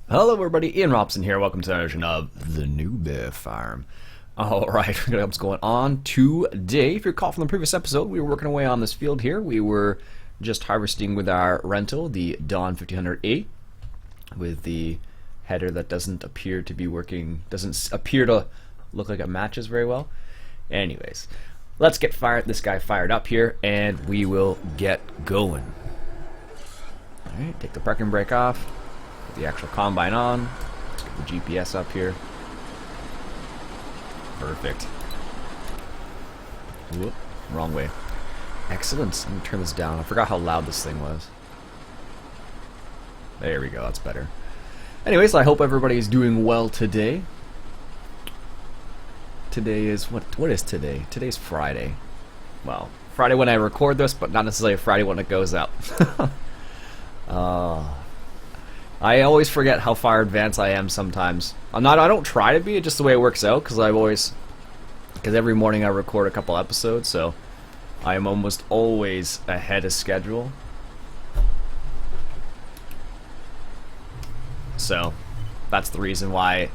Hello everybody, Ian Robson here. Welcome to another edition of the Newbie Farm. Alright, we're going to what's going on today. If you recall from the previous episode, we were working away on this field here. We were just harvesting with our rental, the Dawn 1500A, with the header that doesn't appear to be working, doesn't appear to look like it matches very well. Anyways, let's get this guy fired up here, and we will get going. Alright, take the parking brake off. The actual combine on. Let's get the GPS up here. Perfect. Whoop, wrong way. Excellent. Let me turn this down. I forgot how loud this thing was. There we go, that's better. Anyways, I hope everybody's doing well today. Today is, what is today? Today's Friday. Well, Friday when I record this, but not necessarily Friday when it goes out. I always forget how far advanced I am sometimes. I don't try to be, it's just the way it works out, because every morning I record a couple episodes, so I am almost always ahead of schedule. So, that's the reason why,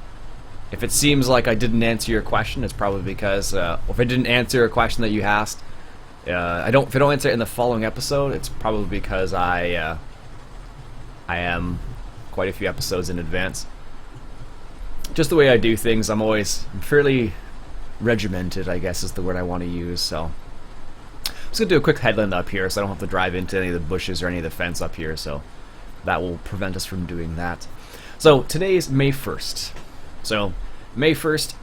if it seems like I didn't answer your question, it's probably because, if I didn't answer a question that you asked, if I don't answer it in the following episode, it's probably because I am quite a few episodes in advance. Just the way I do things, I'm fairly regimented, I guess is the word I want to use, so. I'm just going to do a quick headland up here so I don't have to drive into any of the bushes or any of the fence up here, so that will prevent us from doing that. So, today is May 1st. So, May 1st,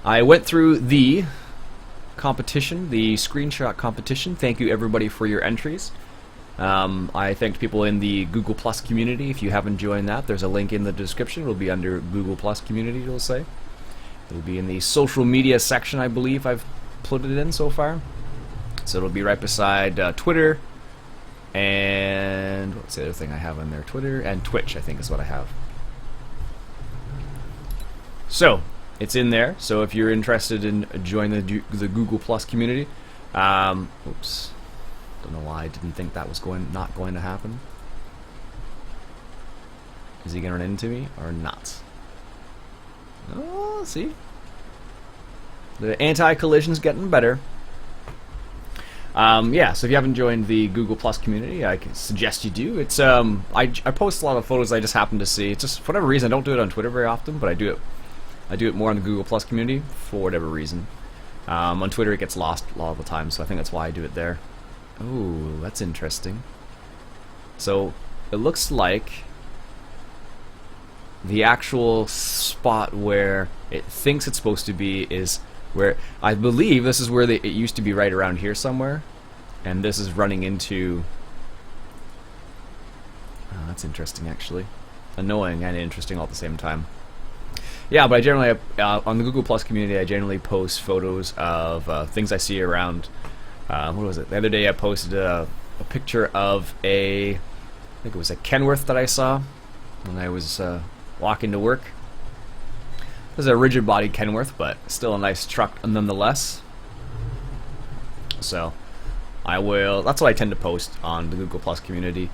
I went through the competition, the screenshot competition. Thank you everybody for your entries. I thanked people in the Google Plus community. If you haven't joined that, there's a link in the description. It'll be under Google Plus community, it'll say. It'll be in the social media section, I believe I've put it in so far. So it'll be right beside Twitter and what's the other thing I have on there? Twitter and Twitch, I think is what I have. So, it's in there. So if you're interested in joining the Google Plus community, oops. Don't know why I didn't think that was not going to happen. Is he going to run into me or not? Oh, see? The anti-collision's getting better. Yeah, so if you haven't joined the Google Plus community, I can suggest you do. It's I post a lot of photos I just happen to see. It's just for whatever reason I don't do it on Twitter very often, but I do it more on the Google Plus community for whatever reason. On Twitter it gets lost a lot of the time, so I think that's why I do it there. Ooh, that's interesting. So, it looks like the actual spot where it thinks it's supposed to be is where, I believe this is where it used to be, right around here somewhere. And this is running into... Oh, that's interesting actually. Annoying and interesting all at the same time. Yeah, but I generally, on the Google Plus community, I generally post photos of things I see around. What was it? The other day I posted a picture of I think it was a Kenworth that I saw when I was walking to work. It was a rigid body Kenworth, but still a nice truck nonetheless. So, that's what I tend to post on the Google Plus community.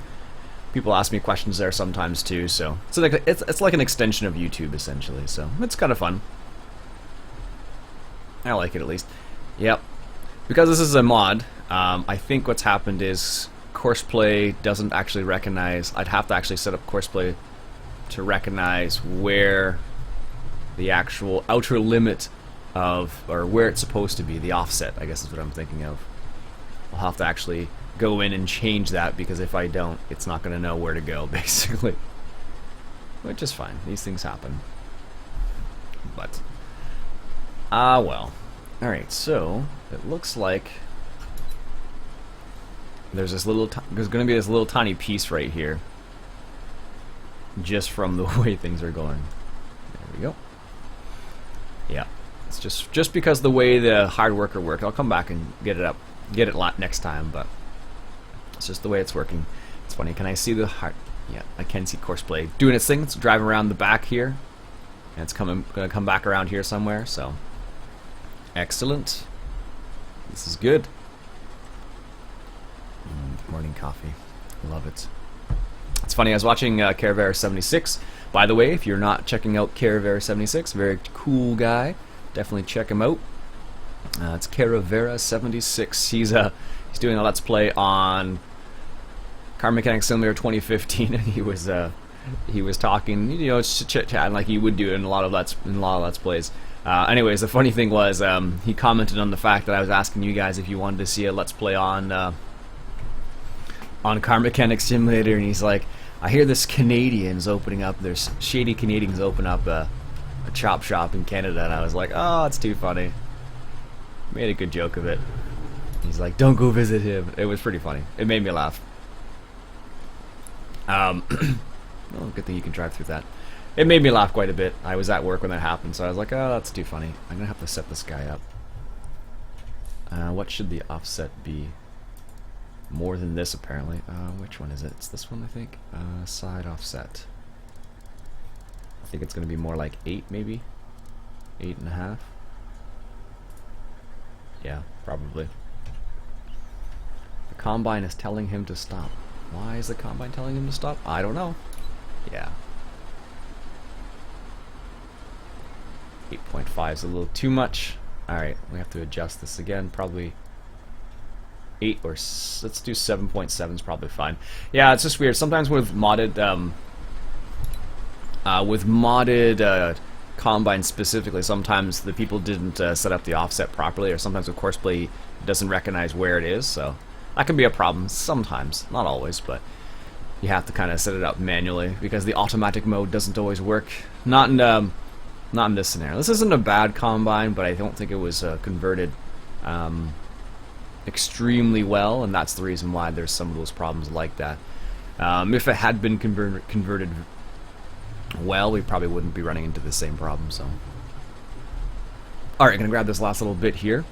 People ask me questions there sometimes too, so it's like an extension of YouTube essentially, so it's kind of fun. I like it at least. Yep. Because this is a mod, I think what's happened is Courseplay doesn't actually recognize... I'd have to actually set up Courseplay to recognize where the actual outer limit of... or where it's supposed to be, the offset, I guess is what I'm thinking of. I'll have to actually go in and change that, because if I don't, it's not going to know where to go, basically. Which is fine, these things happen. But... well. Alright, so it looks like there's going to be this little tiny piece right here, just from the way things are going. There we go. Yeah, it's just because the way the hard worker worked. I'll come back and get it next time, but it's just the way it's working. It's funny. Can I see the hard? Yeah, I can see Courseplay doing its thing. It's driving around the back here, and it's going to come back around here somewhere. So. Excellent. This is good. Morning coffee. Love it. It's It's funny, I was watching Caravera76. By the way, if you're not checking out Caravera76, very cool guy. Definitely check him out. It's Caravera76. He's doing a Let's Play on Car Mechanic Simulator 2015, and he was talking, you know, chit-chatting like he would do in a lot of Let's Plays. Anyways, the funny thing was, he commented on the fact that I was asking you guys if you wanted to see a Let's Play on Car Mechanic Simulator, and he's like, I hear this Canadian's opening up, there's shady Canadians open up a chop shop in Canada, and I was like, oh, it's too funny. Made a good joke of it. He's like, don't go visit him. It was pretty funny. It made me laugh. Well, good thing you can drive through that. It made me laugh quite a bit. I was at work when that happened, so I was like, oh, that's too funny. I'm gonna have to set this guy up. What should the offset be? More than this, apparently. Which one is it? It's this one, I think. Side offset. I think it's gonna be more like 8, maybe? 8.5? Yeah, probably. The Combine is telling him to stop. Why is the Combine telling him to stop? I don't know. Yeah. 8.5 is a little too much. Alright, we have to adjust this again. Probably 8 or... let's do 7.7 is probably fine. Yeah, it's just weird. Sometimes with modded... Combine specifically, sometimes the people didn't set up the offset properly, or sometimes the Courseplay doesn't recognize where it is, so that can be a problem sometimes, not always, but you have to kind of set it up manually because the automatic mode doesn't always work. Not in this scenario. This isn't a bad Combine, but I don't think it was converted extremely well, and that's the reason why there's some of those problems like that. If it had been converted well, we probably wouldn't be running into the same problem. So, alright, gonna grab this last little bit here.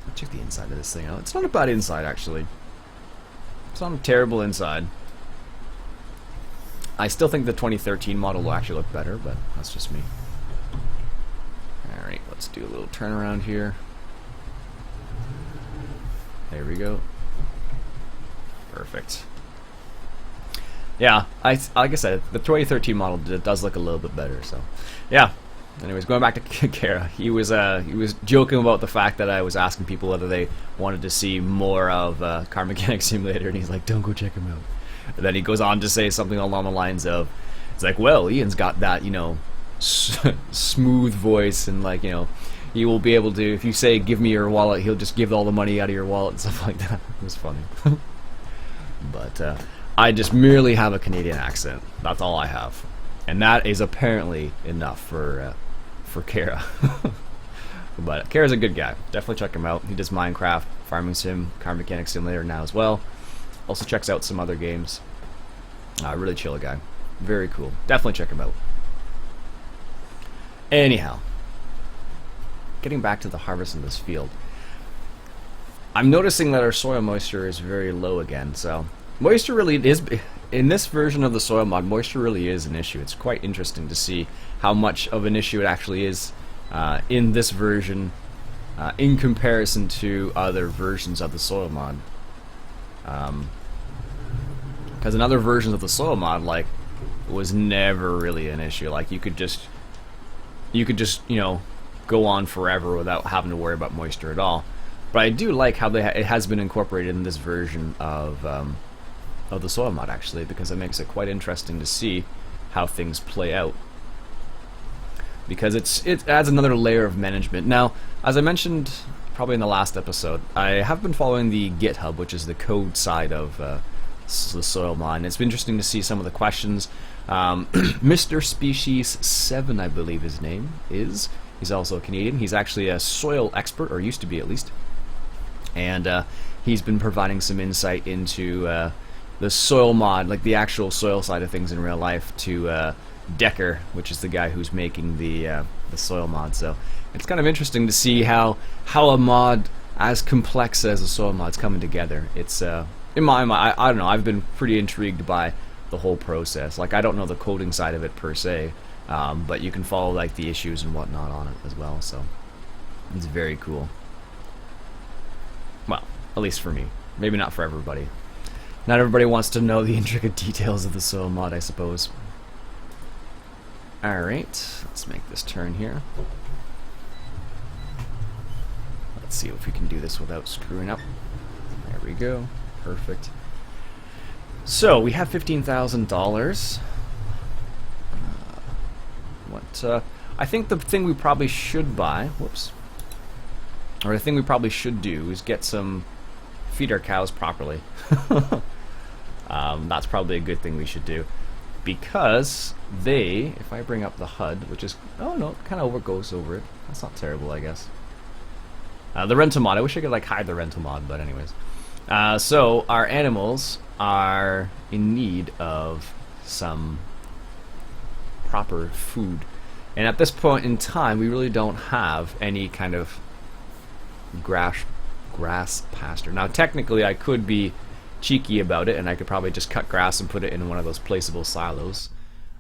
Let's check the inside of this thing out. It's not a bad inside, actually. It's not a terrible inside. I still think the 2013 model will actually look better, but that's just me. Alright, let's do a little turnaround here. There we go. Perfect. Yeah, like I said, the 2013 model does look a little bit better. So, yeah. Anyways, going back to Kara, he was joking about the fact that I was asking people whether they wanted to see more of Car Mechanic Simulator, and he's like, "Don't go check him out." And then he goes on to say something along the lines of, "It's like, well, Ian's got that, you know, smooth voice, and like, you know, he will be able to. If you say, 'Give me your wallet,' he'll just give all the money out of your wallet and stuff like that." It was funny, but. I just merely have a Canadian accent. That's all I have, and that is apparently enough for Kara. But Kara's a good guy. Definitely check him out. He does Minecraft, Farming Sim, Car Mechanic Simulator now as well. Also checks out some other games. Really chill guy. Very cool. Definitely check him out. Anyhow, getting back to the harvest in this field, I'm noticing that our soil moisture is very low again. So. Moisture really is, in this version of the soil mod, moisture really is an issue. It's quite interesting to see how much of an issue it actually is in this version in comparison to other versions of the soil mod. Because in other versions of the soil mod, like, it was never really an issue. Like, you could just, you know, go on forever without having to worry about moisture at all. But I do like how it has been incorporated in this version of the soil mod, actually, because it makes it quite interesting to see how things play out, because it adds another layer of management. Now, as I mentioned probably in the last episode, I have been following the GitHub, which is the code side of the soil mod, and it's been interesting to see some of the questions. Mr. Species 7, I believe his name is. He's also a Canadian. He's actually a soil expert, or used to be at least, and he's been providing some insight into the soil mod, like the actual soil side of things in real life, to Decker, which is the guy who's making the soil mod. So it's kind of interesting to see how a mod as complex as the soil mod's coming together. It's in my mind, I don't know, I've been pretty intrigued by the whole process. Like, I don't know the coding side of it per se, but you can follow like the issues and whatnot on it as well. So it's very cool. Well, at least for me. Maybe not for everybody. Not everybody wants to know the intricate details of the soil mod, I suppose. Alright, let's make this turn here. Let's see if we can do this without screwing up. There we go. Perfect. So, we have $15,000. I think the thing we probably should buy, whoops, or the thing we probably should do is get some, feed our cows properly. That's probably a good thing we should do, because they, if I bring up the HUD, which is, oh no, it kind of goes over it. That's not terrible, I guess. The rental mod, I wish I could like hide the rental mod, but anyways. So our animals are in need of some proper food, and at this point in time we really don't have any kind of grass pasture. Now technically I could be cheeky about it and I could probably just cut grass and put it in one of those placeable silos,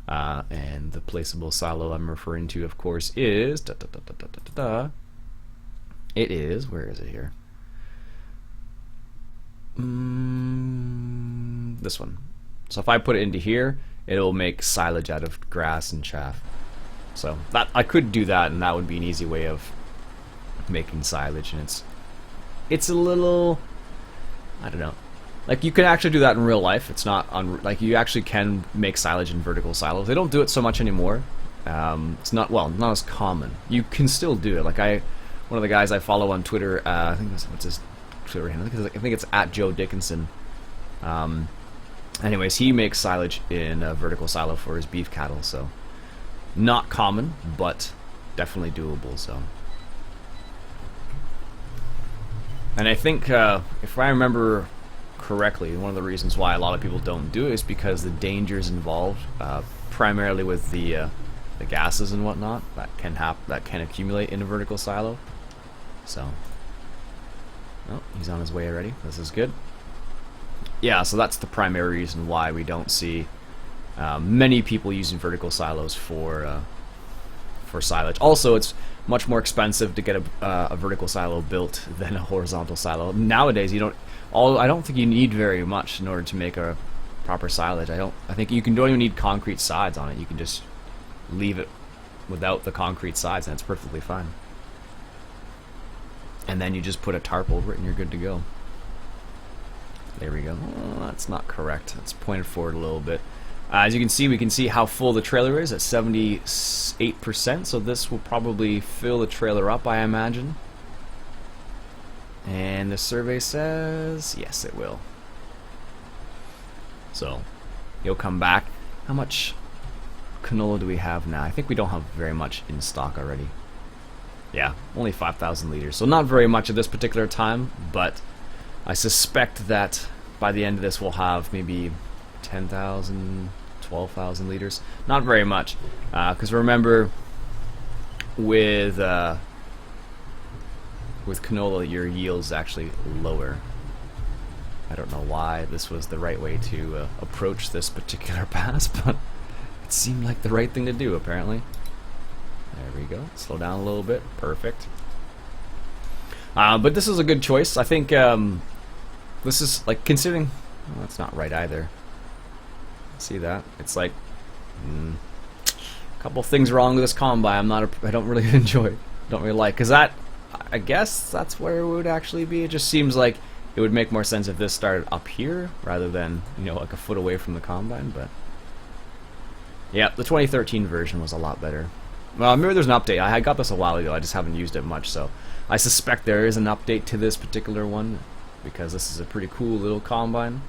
and the placeable silo I'm referring to, of course, is it is, where is it here? This one. So if I put it into here, it'll make silage out of grass and chaff. So that I could do that, and that would be an easy way of making silage. And it's a little, I don't know. Like, you can actually do that in real life. It's not on, like, you actually can make silage in vertical silos. They don't do it so much anymore. It's not, well, not as common. You can still do it. Like, one of the guys I follow on Twitter, I think what's his Twitter handle? I think it's @JoeDickinson. Anyways, he makes silage in a vertical silo for his beef cattle, so not common, but definitely doable. So, and I think if I remember correctly, one of the reasons why a lot of people don't do it is because the dangers involved, primarily with the gases and whatnot that can accumulate in a vertical silo. So, oh, he's on his way already. This is good. Yeah, so that's the primary reason why we don't see many people using vertical silos for silage. Also, it's much more expensive to get a vertical silo built than a horizontal silo. Nowadays, I don't think you need very much in order to make a proper silage. I think you don't even need concrete sides on it. You can just leave it without the concrete sides, and it's perfectly fine. And then you just put a tarp over it, and you're good to go. There we go. Oh, that's not correct. It's pointed forward a little bit. As you can see, we can see how full the trailer is at 78%, so this will probably fill the trailer up, I imagine. And the survey says, yes, it will. So, you'll come back. How much canola do we have now? I think we don't have very much in stock already. Yeah, only 5,000 liters. So not very much at this particular time, but I suspect that by the end of this we'll have maybe 10,000, 12,000 liters. Not very much, because remember, with canola your yield's actually lower. I don't know why this was the right way to approach this particular pass, but it seemed like the right thing to do, apparently. There we go. Slow down a little bit. Perfect. But this is a good choice. I think this is, like, considering... Well, that's not right either. See that? It's like... a couple things wrong with this combine. I don't really enjoy. Don't really like. Because that... I guess that's where it would actually be. It just seems like it would make more sense if this started up here rather than, you know, like a foot away from the combine. But yeah, the 2013 version was a lot better. Well, maybe there's an update. I got this a while ago. I just haven't used it much, so I suspect there is an update to this particular one, because this is a pretty cool little combine.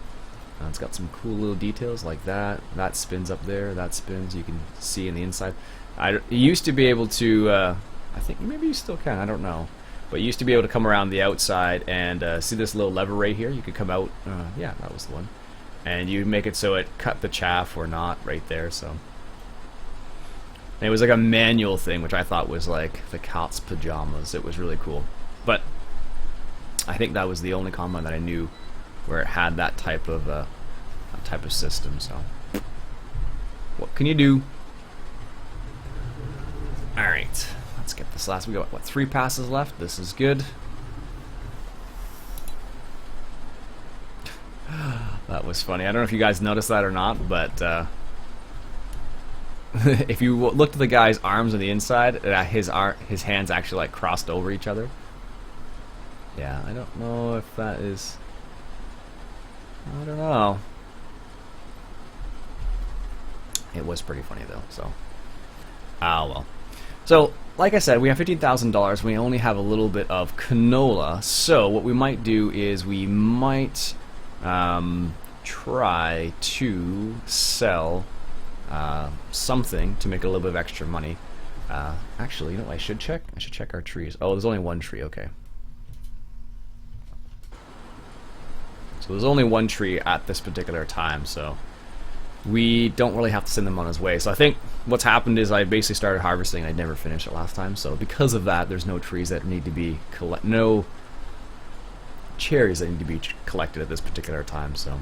It's got some cool little details like that. That spins up there. That spins. You can see in the inside. You used to be able to. I think maybe you still can. I don't know. But you used to be able to come around the outside and see this little lever right here. You could come out. Yeah, that was the one. And you make it so it cut the chaff or not right there. So. And it was like a manual thing, which I thought was like the cat's pajamas. It was really cool. But I think that was the only combine that I knew where it had that type of system. So, what can you do? All right, let's get this last. We got what, 3 passes left. This is good. That was funny. I don't know if you guys noticed that or not, but if you looked at the guy's arms on the inside, his hands actually like crossed over each other. Yeah, I don't know if that is... I don't know. It was pretty funny though, so... Ah, well. So, like I said, we have $15,000. We only have a little bit of canola. So, what we might do is we might try to sell something to make a little bit of extra money. Actually, you know what I should check? I should check our trees. Oh, there's only one tree, okay. So there's only one tree at this particular time, so we don't really have to send them on his way. So I think what's happened is I basically started harvesting. I never finished it last time, so because of that, there's no trees that need to be no cherries that need to be collected at this particular time. So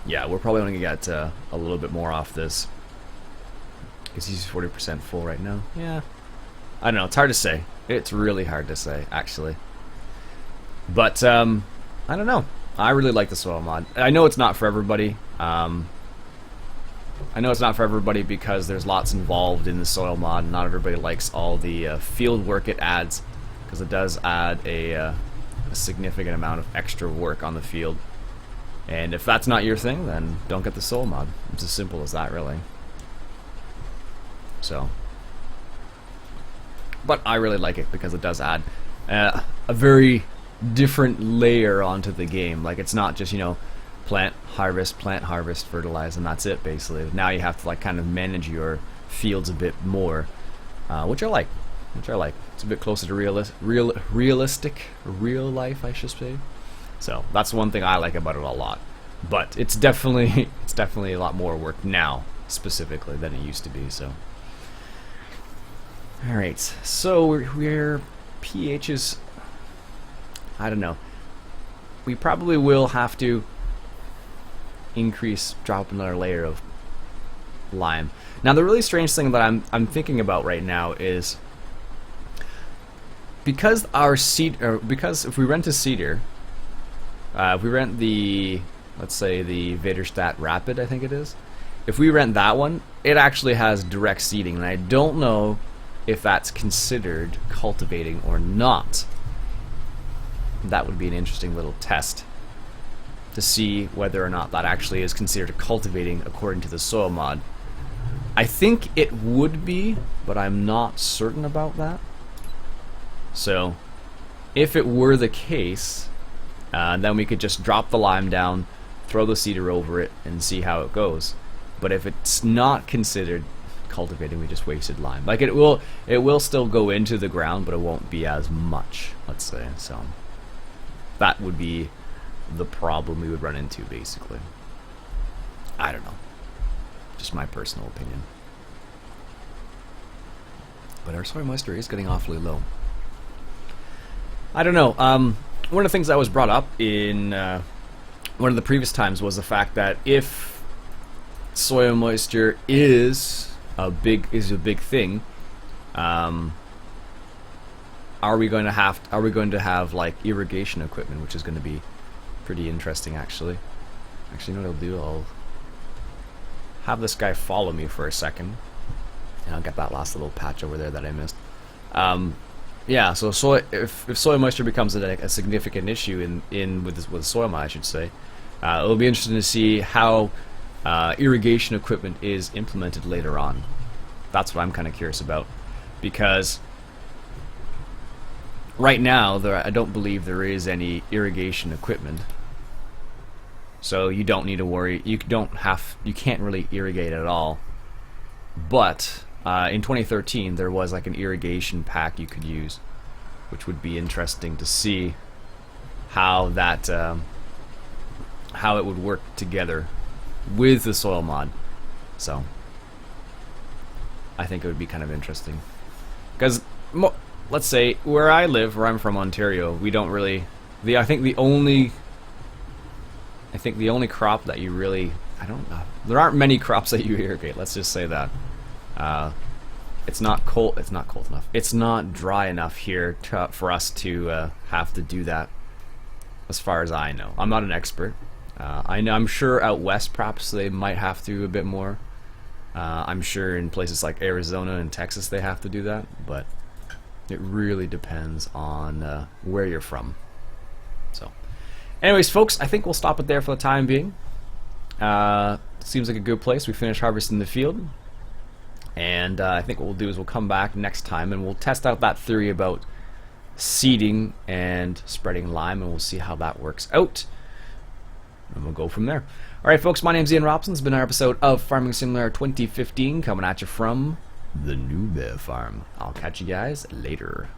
yeah, we're probably going to get a little bit more off this because he's 40% full right now. Yeah, I don't know. It's hard to say. It's really hard to say, actually. But I don't know. I really like the soil mod. I know it's not for everybody. I know it's not for everybody because there's lots involved in the soil mod. Not everybody likes all the field work it adds, because it does add a significant amount of extra work on the field. And if that's not your thing, then don't get the soil mod. It's as simple as that, really. So, but I really like it because it does add a very different layer onto the game. Like, it's not just, you know, plant, harvest, fertilize, and that's it, basically. Now you have to, like, kind of manage your fields a bit more, which I like. It's a bit closer to realistic, real life, I should say. So that's one thing I like about it a lot. But it's definitely a lot more work now, specifically, than it used to be. So, all right. So we're pH is, I don't know. We probably will have to drop another layer of lime. Now, the really strange thing that I'm thinking about right now is because because if we rent a seeder, if we rent the, let's say the Vaderstadt Rapid, I think it is. If we rent that one, it actually has direct seeding, and I don't know if that's considered cultivating or not. That would be an interesting little test to see whether or not that actually is considered cultivating according to the soil mod. I think it would be, but I'm not certain about that. So, if it were the case, then we could just drop the lime down, throw the seeder over it, and see how it goes. But if it's not considered cultivating, we just wasted lime. Like, it will still go into the ground, but it won't be as much, let's say. So that would be the problem we would run into, basically. I don't know. Just my personal opinion. But our soil moisture is getting awfully low. I don't know. One of the things that was brought up in one of the previous times was the fact that if soil moisture is a big thing, are we going to have like irrigation equipment, which is going to be pretty interesting, actually. You know what I'll do? I'll have this guy follow me for a second, and I'll get that last little patch over there that I missed. Yeah, so if soil moisture becomes a significant issue with soil mod, I should say, it'll be interesting to see how irrigation equipment is implemented later on. That's what I'm kind of curious about, because right now I don't believe there is any irrigation equipment, so you don't need to worry. You can't really irrigate at all. But in 2013, there was like an irrigation pack you could use, which would be interesting to see how that how it would work together with the soil mod. So I think it would be kind of interesting, because let's say where I live, where I'm from, Ontario, we don't really. I think the only crop that you really, I don't know. There aren't many crops that you irrigate. Let's just say that. It's not cold enough. It's not dry enough here for us to have to do that, as far as I know. I'm not an expert, I'm sure out west perhaps they might have to a bit more. I'm sure in places like Arizona and Texas they have to do that, but it really depends on where you're from. So, anyways, folks, I think we'll stop it there for the time being. Seems like a good place. We finished harvesting the field, and I think what we'll do is we'll come back next time and we'll test out that theory about seeding and spreading lime, and we'll see how that works out, and we'll go from there. Alright folks, my name's Iain Robson. It's been our episode of Farming Simulator 2015 coming at you from the Newbie Farm. I'll catch you guys later.